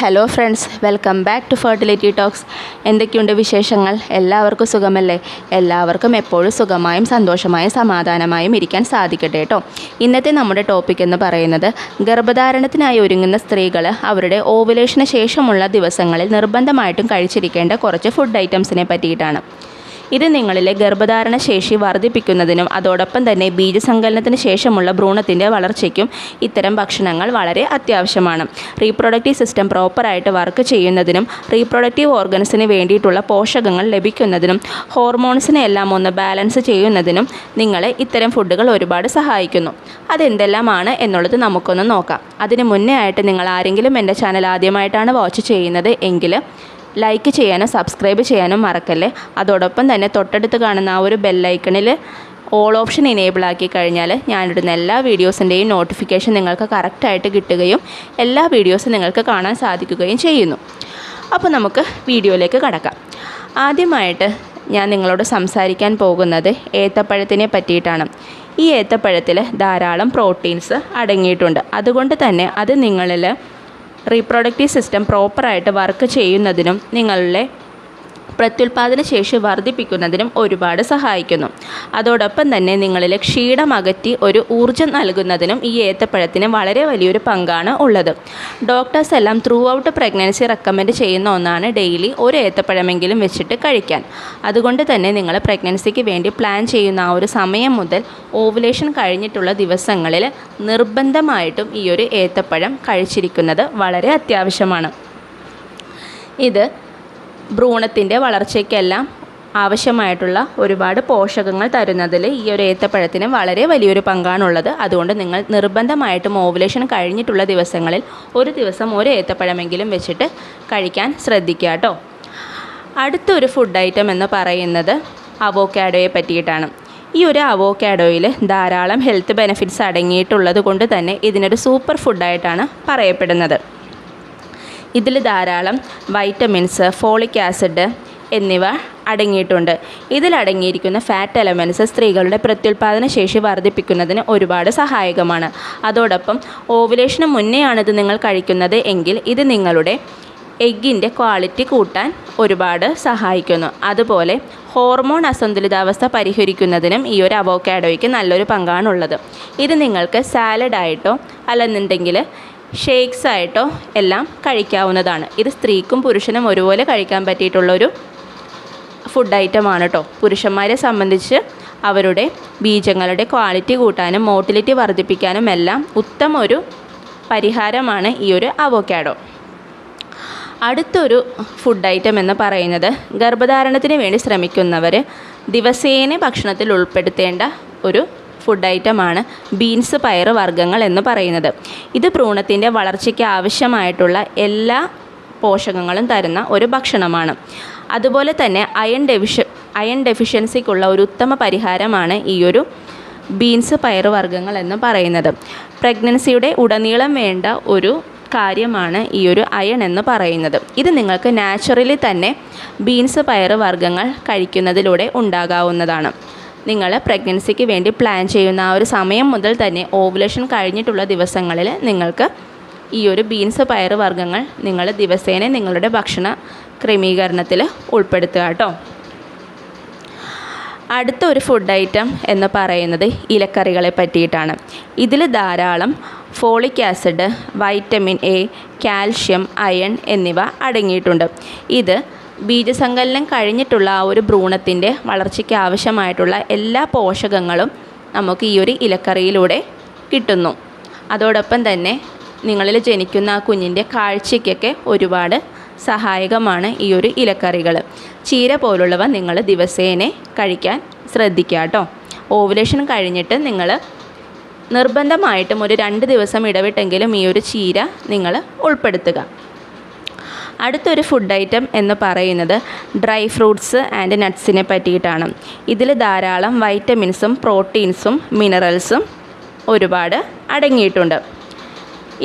Hello friends, welcome back to fertility talks. എന്തൊക്കെയുണ്ട് വിശേഷങ്ങൾ? എല്ലാവർക്കും സുഖമല്ലേ? എല്ലാവർക്കും എപ്പോഴും സുഖമായും സന്തോഷമായും സമാധാനമായും ഇരിക്കാൻ സാധിക്കട്ടെ കേട്ടോ. ഇന്നത്തെ നമ്മുടെ ടോപ്പിക് എന്ന് പറയുന്നത് ഗർഭധാരണത്തിനായി ഒരുങ്ങുന്ന സ്ത്രീകൾ അവരുടെ ഓവുലേഷന് ശേഷമുള്ള ദിവസങ്ങളിൽ നിർബന്ധമായിട്ടും കഴിച്ചിരിക്കേണ്ട കുറച്ച് ഫുഡ് ഐറ്റംസിനെ പറ്റിയിട്ടാണ്. ഇത് നിങ്ങളിലെ ഗർഭധാരണ ശേഷി വർദ്ധിപ്പിക്കുന്നതിനും അതോടൊപ്പം തന്നെ ബീജസങ്കലനത്തിന് ശേഷമുള്ള ഭ്രൂണത്തിൻ്റെ വളർച്ചയ്ക്കും ഇത്തരം ഭക്ഷണങ്ങൾ വളരെ അത്യാവശ്യമാണ്. റീപ്രൊഡക്റ്റീവ് സിസ്റ്റം പ്രോപ്പറായിട്ട് വർക്ക് ചെയ്യുന്നതിനും റീപ്രൊഡക്റ്റീവ് ഓർഗൻസിന് വേണ്ടിയിട്ടുള്ള പോഷകങ്ങൾ ലഭിക്കുന്നതിനും ഹോർമോൺസിനെ എല്ലാം ഒന്ന് ബാലൻസ് ചെയ്യുന്നതിനും നിങ്ങളെ ഇത്തരം ഫുഡുകൾ ഒരുപാട് സഹായിക്കുന്നു. അതെന്തെല്ലാമാണ് എന്നുള്ളത് നമുക്കൊന്ന് നോക്കാം. അതിന് മുന്നേ ആയിട്ട് നിങ്ങൾ ആരെങ്കിലും എൻ്റെ ചാനൽ ആദ്യമായിട്ടാണ് വാച്ച് ചെയ്യുന്നത് എങ്കിൽ ലൈക്ക് ചെയ്യാനും സബ്സ്ക്രൈബ് ചെയ്യാനും മറക്കല്ലേ. അതോടൊപ്പം തന്നെ തൊട്ടടുത്ത് കാണുന്ന ആ ഒരു ബെല്ലൈക്കണിൽ ഓൾ ഓപ്ഷൻ എനേബിൾ ആക്കി കഴിഞ്ഞാൽ ഞാനിടുന്ന എല്ലാ വീഡിയോസിൻ്റെയും നോട്ടിഫിക്കേഷൻ നിങ്ങൾക്ക് കറക്റ്റായിട്ട് കിട്ടുകയും എല്ലാ വീഡിയോസും നിങ്ങൾക്ക് കാണാൻ സാധിക്കുകയും ചെയ്യുന്നു. അപ്പോൾ നമുക്ക് വീഡിയോയിലേക്ക് കടക്കാം. ആദ്യമായിട്ട് ഞാൻ നിങ്ങളോട് സംസാരിക്കാൻ പോകുന്നത് ഏത്തപ്പഴത്തിനെ പറ്റിയിട്ടാണ്. ഈ ഏത്തപ്പഴത്തിൽ ധാരാളം പ്രോട്ടീൻസ് അടങ്ങിയിട്ടുണ്ട്. അതുകൊണ്ട് തന്നെ അത് നിങ്ങളിൽ റീപ്രൊഡക്റ്റീവ് സിസ്റ്റം പ്രോപ്പറായിട്ട് വർക്ക് ചെയ്യുന്നതിനും നിങ്ങളുടെ പ്രത്യുൽപാദന ശേഷി വർദ്ധിപ്പിക്കുന്നതിനും ഒരുപാട് സഹായിക്കുന്നു. അതോടൊപ്പം തന്നെ നിങ്ങളിലെ ക്ഷീണം അകറ്റി ഒരു ഊർജ്ജം നൽകുന്നതിനും ഈ ഏത്തപ്പഴത്തിന് വളരെ വലിയൊരു പങ്കാണ് ഉള്ളത്. ഡോക്ടേഴ്സ് എല്ലാം ത്രൂ ഔട്ട് പ്രഗ്നൻസി റെക്കമെൻഡ് ചെയ്യുന്ന ഒന്നാണ് ഡെയിലി ഒരു ഏത്തപ്പഴമെങ്കിലും വെച്ചിട്ട് കഴിക്കാൻ. അതുകൊണ്ട് തന്നെ നിങ്ങൾ പ്രഗ്നൻസിക്ക് വേണ്ടി പ്ലാൻ ചെയ്യുന്ന ആ ഒരു സമയം മുതൽ ഓവുലേഷൻ കഴിഞ്ഞിട്ടുള്ള ദിവസങ്ങളിൽ നിർബന്ധമായിട്ടും ഈ ഒരു ഏത്തപ്പഴം കഴിച്ചിരിക്കുന്നത് വളരെ അത്യാവശ്യമാണ്. ഇത് ഭ്രൂണത്തിൻ്റെ വളർച്ചയ്ക്കെല്ലാം ആവശ്യമായിട്ടുള്ള ഒരുപാട് പോഷകങ്ങൾ തരുന്നതിൽ ഈ ഒരു ഏത്തപ്പഴത്തിന് വളരെ വലിയൊരു പങ്കാണുള്ളത്. അതുകൊണ്ട് നിങ്ങൾ നിർബന്ധമായിട്ടും ഓവുലേഷൻ കഴിഞ്ഞിട്ടുള്ള ദിവസങ്ങളിൽ ഒരു ദിവസം ഒരു ഏത്തപ്പഴമെങ്കിലും വെച്ചിട്ട് കഴിക്കാൻ ശ്രദ്ധിക്കുക കേട്ടോ. അടുത്തൊരു ഫുഡ് ഐറ്റം എന്ന് പറയുന്നത് അവോക്കാഡോയെ പറ്റിയിട്ടാണ്. ഈ ഒരു അവോക്കാഡോയിൽ ധാരാളം ഹെൽത്ത് ബെനിഫിറ്റ്സ് അടങ്ങിയിട്ടുള്ളത് കൊണ്ട് തന്നെ ഇതിനൊരു സൂപ്പർ ഫുഡായിട്ടാണ് പറയപ്പെടുന്നത്. ഇതിൽ ധാരാളം വൈറ്റമിൻസ്, ഫോളിക് ആസിഡ് എന്നിവ അടങ്ങിയിട്ടുണ്ട്. ഇതിലടങ്ങിയിരിക്കുന്ന ഫാറ്റ് എലമെൻറ്റ്സ് സ്ത്രീകളുടെ പ്രത്യുൽപാദന ശേഷി വർദ്ധിപ്പിക്കുന്നതിന് ഒരുപാട് സഹായകമാണ്. അതോടൊപ്പം ഓവുലേഷന് മുന്നെയാണിത് നിങ്ങൾ കഴിക്കുന്നത് എങ്കിൽ ഇത് നിങ്ങളുടെ എഗ്ഗിൻ്റെ ക്വാളിറ്റി കൂട്ടാൻ ഒരുപാട് സഹായിക്കുന്നു. അതുപോലെ ഹോർമോൺ അസന്തുലിതാവസ്ഥ പരിഹരിക്കുന്നതിനും ഈ ഒരു അവോക്കാഡോയ്ക്ക് നല്ലൊരു പങ്കാണുള്ളത്. ഇത് നിങ്ങൾക്ക് സാലഡായിട്ടോ അല്ലെന്നുണ്ടെങ്കിൽ ഷേക്സ് ആയിട്ടോ എല്ലാം കഴിക്കാവുന്നതാണ്. ഇത് സ്ത്രീക്കും പുരുഷനും ഒരുപോലെ കഴിക്കാൻ പറ്റിയിട്ടുള്ളൊരു ഫുഡ് ഐറ്റമാണ് കേട്ടോ. പുരുഷന്മാരെ സംബന്ധിച്ച് അവരുടെ ബീജങ്ങളുടെ ക്വാളിറ്റി കൂട്ടാനും മോട്ടിലിറ്റി വർദ്ധിപ്പിക്കാനും എല്ലാം ഉത്തമ ഒരു പരിഹാരമാണ് ഈ ഒരു അവോക്കാഡോ. അടുത്തൊരു ഫുഡ് ഐറ്റം എന്ന് പറയുന്നത് ഗർഭധാരണത്തിന് വേണ്ടി ശ്രമിക്കുന്നവർ ദിവസേന ഭക്ഷണത്തിൽ ഉൾപ്പെടുത്തേണ്ട ഒരു ഫുഡ് ഐറ്റമാണ് ബീൻസ്, പയർ വർഗ്ഗങ്ങൾ എന്ന് പറയുന്നത്. ഇത് ഭ്രൂണത്തിൻ്റെ വളർച്ചയ്ക്ക് ആവശ്യമായിട്ടുള്ള എല്ലാ പോഷകങ്ങളും തരുന്ന ഒരു ഭക്ഷണമാണ്. അതുപോലെ തന്നെ അയൺ ഡെഫിഷ്യൻസിക്കുള്ള ഒരു ഉത്തമ പരിഹാരമാണ് ഈ ഒരു ബീൻസ്, പയർ വർഗ്ഗങ്ങൾ എന്ന് പറയുന്നത്. പ്രഗ്നൻസിയുടെ ഉടനീളം വേണ്ട ഒരു കാര്യമാണ് ഈ ഒരു അയൺ എന്ന് പറയുന്നത്. ഇത് നിങ്ങൾക്ക് നാച്ചുറലി തന്നെ ബീൻസ്, പയർ വർഗ്ഗങ്ങൾ കഴിക്കുന്നതിലൂടെ ഉണ്ടാകാവുന്നതാണ്. നിങ്ങൾ പ്രഗ്നൻസിക്ക് വേണ്ടി പ്ലാൻ ചെയ്യുന്ന ആ ഒരു സമയം മുതൽ തന്നെ ഓവുലേഷൻ കഴിഞ്ഞിട്ടുള്ള ദിവസങ്ങളിൽ നിങ്ങൾക്ക് ഈ ഒരു ബീൻസ്, പയർ വർഗ്ഗങ്ങൾ നിങ്ങൾ ദിവസേന നിങ്ങളുടെ ഭക്ഷണ ക്രമീകരണത്തിൽ ഉൾപ്പെടുത്തുക കേട്ടോ. അടുത്ത ഒരു ഫുഡ് ഐറ്റം എന്ന് പറയുന്നത് ഇലക്കറികളെ പറ്റിയിട്ടാണ്. ഇതിൽ ധാരാളം folic acid, vitamin A, calcium, iron എന്നിവ അടങ്ങിയിട്ടുണ്ട്. ഇത് ബീജസങ്കലനം കഴിഞ്ഞിട്ടുള്ള ആ ഒരു ഭ്രൂണത്തിൻ്റെ വളർച്ചയ്ക്ക് ആവശ്യമായിട്ടുള്ള എല്ലാ പോഷകങ്ങളും നമുക്ക് ഈ ഒരു ഇലക്കറിയിലൂടെ കിട്ടുന്നു. അതോടൊപ്പം തന്നെ നിങ്ങളിൽ ജനിക്കുന്ന ആ കുഞ്ഞിൻ്റെ കാഴ്ചയ്ക്കൊക്കെ ഒരുപാട് സഹായകമാണ് ഈ ഒരു ഇലക്കറികൾ. ചീര പോലുള്ളവ നിങ്ങൾ ദിവസേന കഴിക്കാൻ ശ്രദ്ധിക്കുക കേട്ടോ. ഓവുലേഷൻ കഴിഞ്ഞിട്ട് നിങ്ങൾ നിർബന്ധമായിട്ടും ഒരു 2 ദിവസം ഇടവിട്ടെങ്കിലും ഈ ഒരു ചീര നിങ്ങൾ ഉൾപ്പെടുത്തുക. അടുത്തൊരു ഫുഡ് ഐറ്റം എന്ന് പറയുന്നത് ഡ്രൈ ഫ്രൂട്ട്സ് ആൻഡ് നട്ട്സിനെ പറ്റിയിട്ടാണ്. ഇതിൽ ധാരാളം വൈറ്റമിൻസും പ്രോട്ടീൻസും മിനറൽസും ഒരുപാട് അടങ്ങിയിട്ടുണ്ട്.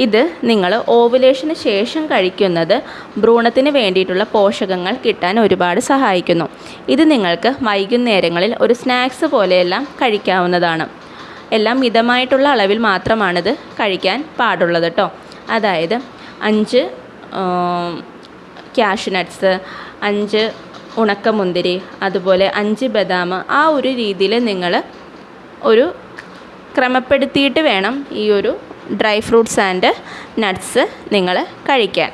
ഇത് നിങ്ങൾ ഓവുലേഷന് ശേഷം കഴിക്കുന്നത് ഭ്രൂണത്തിന് വേണ്ടിയിട്ടുള്ള പോഷകങ്ങൾ കിട്ടാൻ ഒരുപാട് സഹായിക്കുന്നു. ഇത് നിങ്ങൾക്ക് വൈകുന്നേരങ്ങളിൽ ഒരു സ്നാക്സ് പോലെയെല്ലാം കഴിക്കാവുന്നതാണ്. എല്ലാം മിതമായിട്ടുള്ള അളവിൽ മാത്രമാണിത് കഴിക്കാൻ പാടുള്ളത് കേട്ടോ. അതായത് 5 ക്യാഷ് നട്ട്സ്, 5 ഉണക്കമുന്തിരി, അതുപോലെ 5 ബദാം, ആ ഒരു രീതിയിൽ നിങ്ങൾ ഒരു ക്രമപ്പെടുത്തിയിട്ട് വേണം ഈ ഒരു ഡ്രൈ ഫ്രൂട്ട്സ് ആൻഡ് നട്ട്സ് നിങ്ങൾ കഴിക്കാൻ.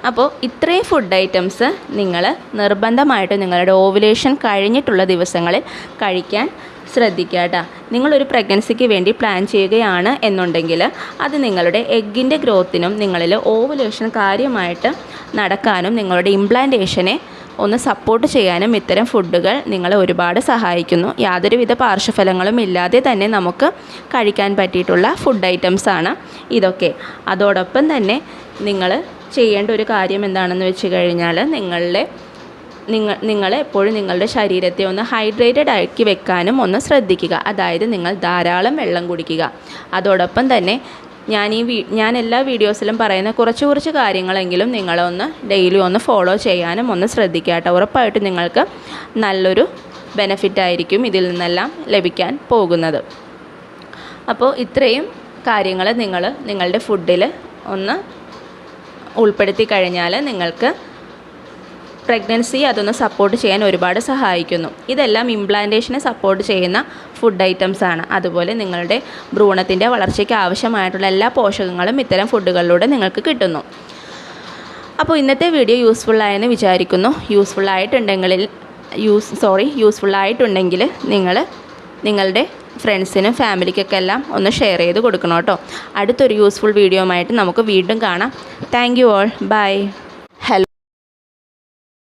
അപ്പോൾ ഇത്രയും ഫുഡ് ഐറ്റംസ് നിങ്ങൾ നിർബന്ധമായിട്ട് നിങ്ങളുടെ ഓവുലേഷൻ കഴിഞ്ഞിട്ടുള്ള ദിവസങ്ങളിൽ കഴിക്കാൻ ശ്രദ്ധിക്കുക കേട്ടോ. നിങ്ങളൊരു പ്രഗ്നൻസിക്ക് വേണ്ടി പ്ലാൻ ചെയ്യുകയാണ് എന്നുണ്ടെങ്കിൽ അത് നിങ്ങളുടെ എഗ്ഗിൻ്റെ ഗ്രോത്തിനും നിങ്ങളിൽ ഓവുലേഷൻ കാര്യമായിട്ട് നടക്കാനും നിങ്ങളുടെ ഇംപ്ലാന്റേഷനെ ഒന്ന് സപ്പോർട്ട് ചെയ്യാനും ഇത്തരം ഫുഡുകൾ നിങ്ങളെ ഒരുപാട് സഹായിക്കുന്നു. യാതൊരുവിധ പാർശ്വഫലങ്ങളും ഇല്ലാതെ തന്നെ നമുക്ക് കഴിക്കാൻ പറ്റിയിട്ടുള്ള ഫുഡ് ഐറ്റംസാണ് ഇതൊക്കെ. അതോടൊപ്പം തന്നെ നിങ്ങൾ ചെയ്യേണ്ട ഒരു കാര്യം എന്താണെന്ന് വെച്ച് കഴിഞ്ഞാൽ നിങ്ങൾ എപ്പോഴും നിങ്ങളുടെ ശരീരത്തെ ഒന്ന് ഹൈഡ്രേറ്റഡ് ആക്കി വെക്കാനും ഒന്ന് ശ്രദ്ധിക്കുക. അതായത് നിങ്ങൾ ധാരാളം വെള്ളം കുടിക്കുക. അതോടൊപ്പം തന്നെ ഞാൻ എല്ലാ വീഡിയോസിലും പറയുന്ന കുറച്ച് കാര്യങ്ങളെങ്കിലും നിങ്ങളൊന്ന് ഡെയിലി ഒന്ന് ഫോളോ ചെയ്യാനും ഒന്ന് ശ്രദ്ധിക്കുക കേട്ടോ. ഉറപ്പായിട്ടും നിങ്ങൾക്ക് നല്ലൊരു ബെനഫിറ്റായിരിക്കും ഇതിൽ നിന്നെല്ലാം ലഭിക്കാൻ പോകുന്നത്. അപ്പോൾ ഇത്രയും കാര്യങ്ങൾ നിങ്ങൾ നിങ്ങളുടെ ഫുഡിൽ ഒന്ന് ഉൾപ്പെടുത്തി കഴിഞ്ഞാൽ നിങ്ങൾക്ക് പ്രഗ്നൻസി അതൊന്ന് സപ്പോർട്ട് ചെയ്യാൻ ഒരുപാട് സഹായിക്കുന്നു. ഇതെല്ലാം ഇംപ്ലാന്റേഷനെ സപ്പോർട്ട് ചെയ്യുന്ന ഫുഡ് ഐറ്റംസാണ്. അതുപോലെ നിങ്ങളുടെ ഭ്രൂണത്തിൻ്റെ വളർച്ചയ്ക്ക് ആവശ്യമായിട്ടുള്ള എല്ലാ പോഷകങ്ങളും ഇത്തരം ഫുഡുകളിലൂടെ നിങ്ങൾക്ക് കിട്ടുന്നു. അപ്പോൾ ഇന്നത്തെ വീഡിയോ യൂസ്ഫുള്ളായെന്ന് വിചാരിക്കുന്നു. യൂസ്ഫുള്ളായിട്ടുണ്ടെങ്കിൽ നിങ്ങൾ നിങ്ങളുടെ ഫ്രണ്ട്സിനും ഫാമിലിക്കൊക്കെ എല്ലാം ഒന്ന് ഷെയർ ചെയ്ത് കൊടുക്കണം കേട്ടോ. അടുത്തൊരു യൂസ്ഫുൾ വീഡിയോ ആയിട്ട് നമുക്ക് വീണ്ടും കാണാം. Thank you all. ബൈ.